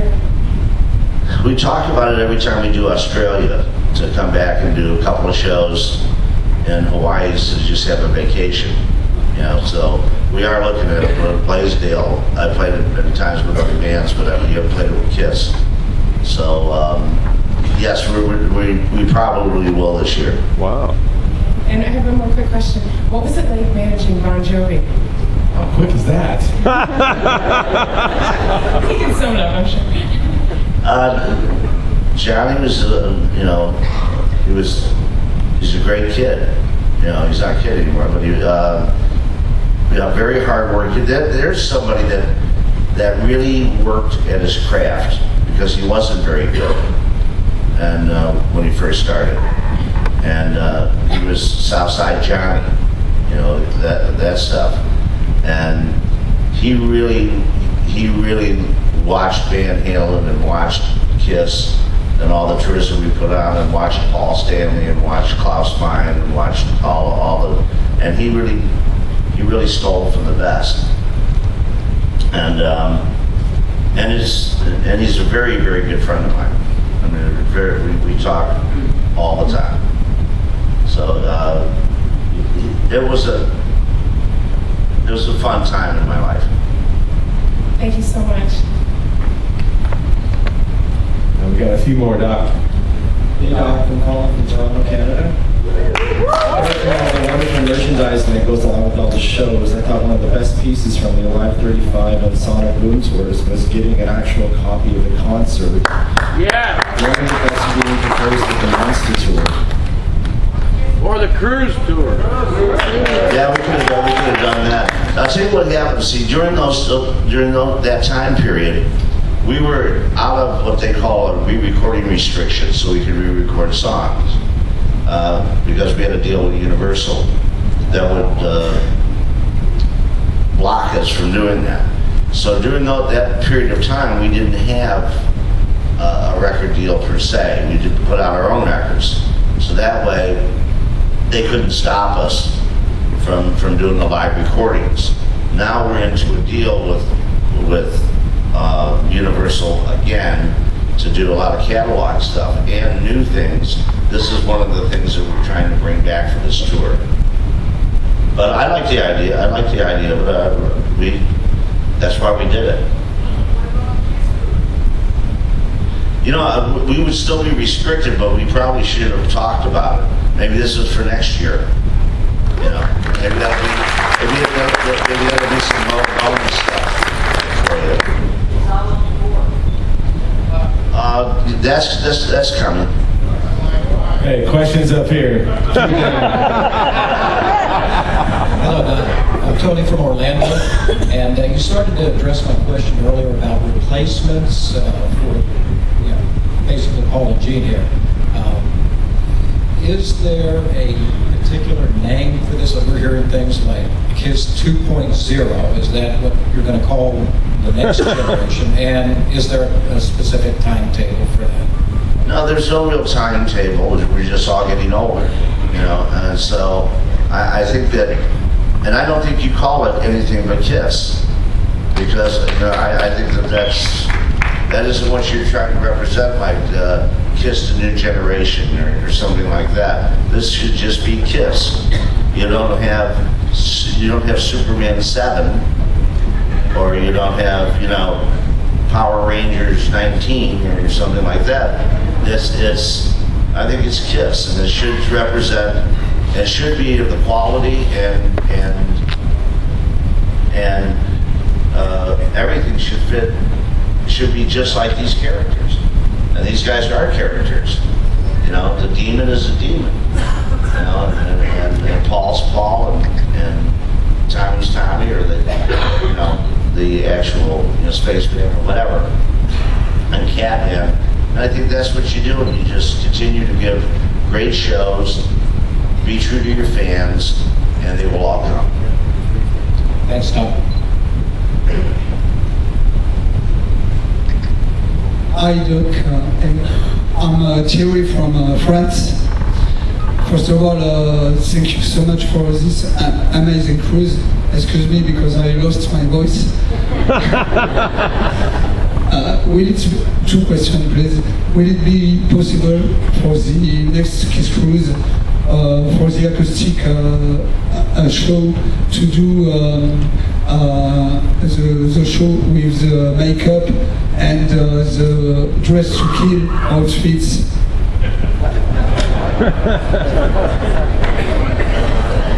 We talk about it every time we do Australia, to come back and do a couple of shows in Hawaii to just have a vacation. So we are looking at Blaisdell. I've played it many times with other bands, but we haven't played it with Kiss. So yes, we probably will this year. Wow. And I have one more quick question. What was it like managing Bon Jovi? How quick is that? You can sum it up, I'm sure. Johnny was, he's a great kid. You know, he's not kidding anymore, but he, very hard working. There's somebody that really worked at his craft because he wasn't very good, and when he first started, and he was Southside Johnny, you know, that stuff, and he really watched Van Halen and watched Kiss and all the tours that we put on, and watched Paul Stanley and watched Klaus Meine and watched all the, and he really stole from the best. And he's a very, very good friend of mine. I mean, we talk all the time. So it was a fun time in my life. Thank you so much. And we got a few more, Doc. Hey, Doc, I'm calling from Toronto, Canada. I heard from all the wonderful merchandising that goes along with all the shows. I thought one of the best pieces from the Alive 35 and Sonic Boom tours was getting an actual copy of the concert. Yeah! One of the best being proposed with the Monster Tour. Or the Kruise tour. Yeah, we could have done that. I'll tell you what happened. See, during that time period, we were out of what they call a re-recording restriction, so we could re-record songs. Because we had a deal with Universal that would block us from doing that. So during that period of time, we didn't have a record deal per se. We did put out our own records. So that way, they couldn't stop us from doing the live recordings. Now we're into a deal with Universal again to do a lot of catalog stuff and new things. This is one of the things that we're trying to bring back for this tour. But I like the idea. But that's why we did it. You know, we would still be restricted, but we probably should have talked about it. Maybe this is for next year. You know, maybe that'll be some bonus stuff for you. That's coming. Hey, questions up here. Hello, I'm Tony from Orlando, and you started to address my question earlier about replacements for, basically Paul and Gene here. Is there a particular name for this? Like we're hearing things like KISS 2.0. Is that what you're going to call the next generation? And is there a specific timetable for that? No, there's no real timetable. We're just all getting older, you know. And so I think that, and I don't think you call it anything but KISS, because I think that isn't what you're trying to represent, like KISS the New Generation or something like that. This should just be KISS. You don't have Superman 7, or you don't have Power Rangers 19 or something like that. I think it's KISS, and it should represent. It should be of the quality and everything should fit. Should be just like these characters, and these guys are characters. You know, the demon is a demon. You know, and Paul's Paul, and Tommy's Tommy, or the actual spaceman or whatever, and Catman. And I think that's what you do, and you just continue to give great shows, be true to your fans, and they will all come. Thanks, Tom. Hi, Doc. I'm Thierry from France. First of all, thank you so much for this amazing cruise. Excuse me because I lost my voice. Two questions, please. Will it be possible for the next KISS cruise, for the acoustic show, to do the show with the makeup and the Dress to Kill outfits?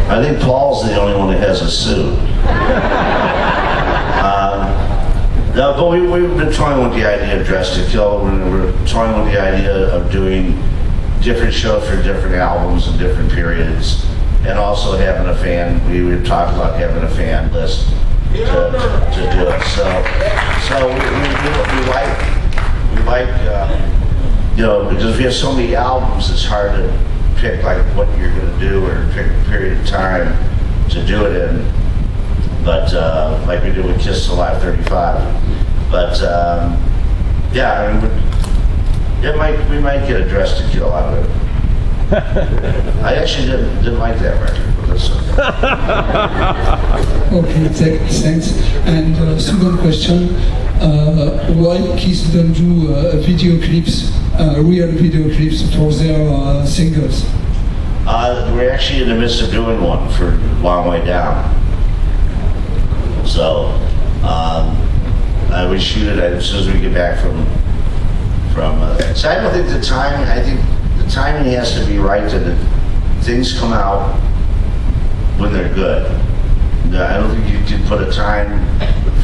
I think Paul's the only one that has a suit. No, but we've been toying with the idea of Dress to Kill. We're toying with the idea of doing different shows for different albums and different periods. and also having a fan. We would talk about having a fan list to do it. So we like you know, because we have so many albums, it's hard to pick like what you're going to do or pick a period of time to do it in. But like we did with Kiss Alive 35. But yeah, I mean, we might get a Dress to Kill out of it. I actually didn't like that record, but that's Okay, thanks. And second question, why Kiss don't do video clips, real video clips for their singles? We're actually in the midst of doing one for Long Way Down. So I would shoot it as soon as we get back from so I don't think the timing, I think the timing has to be right that things come out when they're good. I don't think you can put a time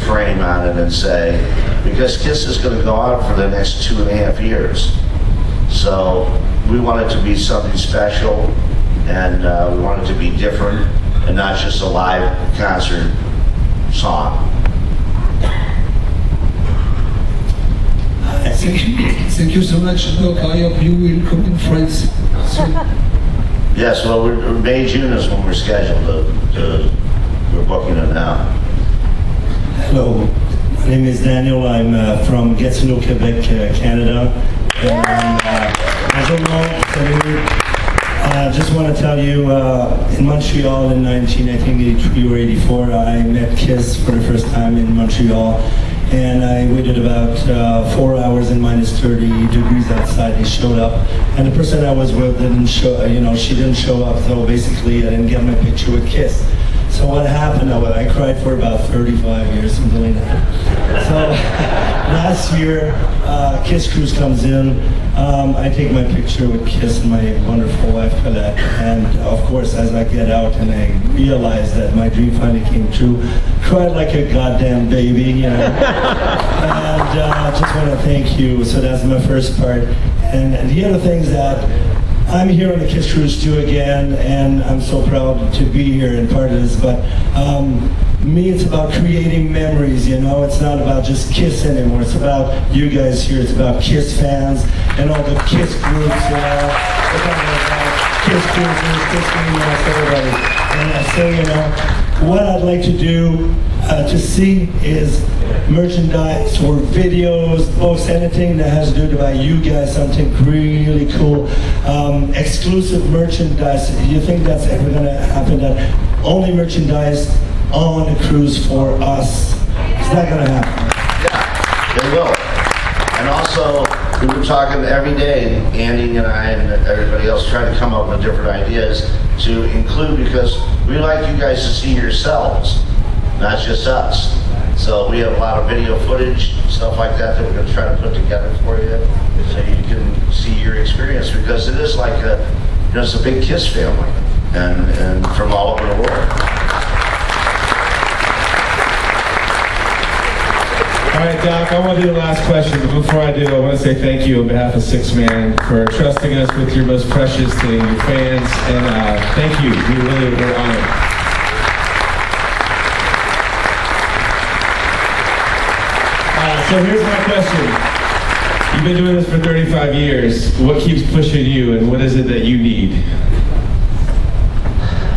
frame on it and say, because Kiss is going to go out for the next 2.5 years. So we want it to be something special, and we want it to be different and not just a live concert song. Thank you so much, Doc. I hope you will come in France soon. Yes, well, May, June is when we're scheduled. We're booking it now. Hello, my name is Daniel. I'm from Gatineau, Quebec, Canada. And I don't know, I just want to tell you, in Montreal in 1983 or 84, I met Kiss for the first time in Montreal. And I waited about 4 hours in minus 30 degrees outside. He showed up, and the person I was with didn't show. You know, she didn't show up. So basically, I didn't get my picture with Kiss. So what happened? I cried for about 35 years, something like that. So last year, Kiss Cruise comes in. I take my picture with Kiss and my wonderful wife Colette, and of course, as I get out and I realize that my dream finally came true, cried like a goddamn baby, you know. And I just want to thank you. So that's my first part. And the other things that I'm here on the Kiss Cruise too again, and I'm so proud to be here and part of this. But me, it's about creating memories, you know. It's not about just Kiss anymore. It's about you guys here. It's about Kiss fans and all the Kiss groups, you know. It's about Kiss cruisers, Kiss emails, everybody. And so, you know, what I'd like to do to see is merchandise or videos, books, anything that has to do about you guys, something really cool. Exclusive merchandise. You think that's ever going to happen? That only merchandise on the cruise for us? It's not going to happen. Yeah, they will. And also, we were talking every day, Andy and I and everybody else, trying to come up with different ideas to include, because we like you guys to see yourselves, not just us. So we have a lot of video footage, stuff like that we're going to try to put together for you, so you can see your experience, because it is like it's a big Kiss family, and from all over the world. All right, Doc, I want to do the last question, but before I do, I want to say thank you on behalf of Six Man for trusting us with your most precious thing, your fans, and thank you. We really were honored. So here's my question. You've been doing this for 35 years. What keeps pushing you, and what is it that you need?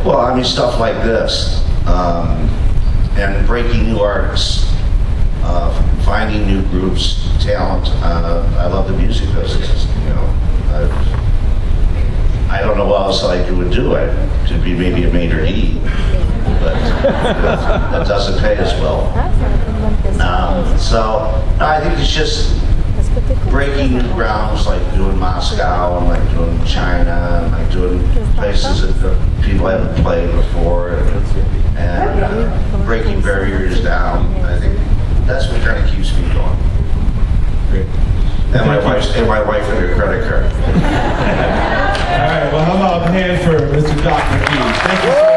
Well, I mean, stuff like this, and breaking new artists. Finding new groups, talent. I love the music business. You know, I don't know what else I would do. It to be maybe a major E, but that doesn't pay as well. So I think it's just breaking new grounds, like doing Moscow and like doing China and like doing places that people haven't played before, and breaking barriers down. I think that's what kind of keeps me going. Great. And my wife and her credit card. All right, well, how about a hand for Mr. Doc McGhee? Thank you so much.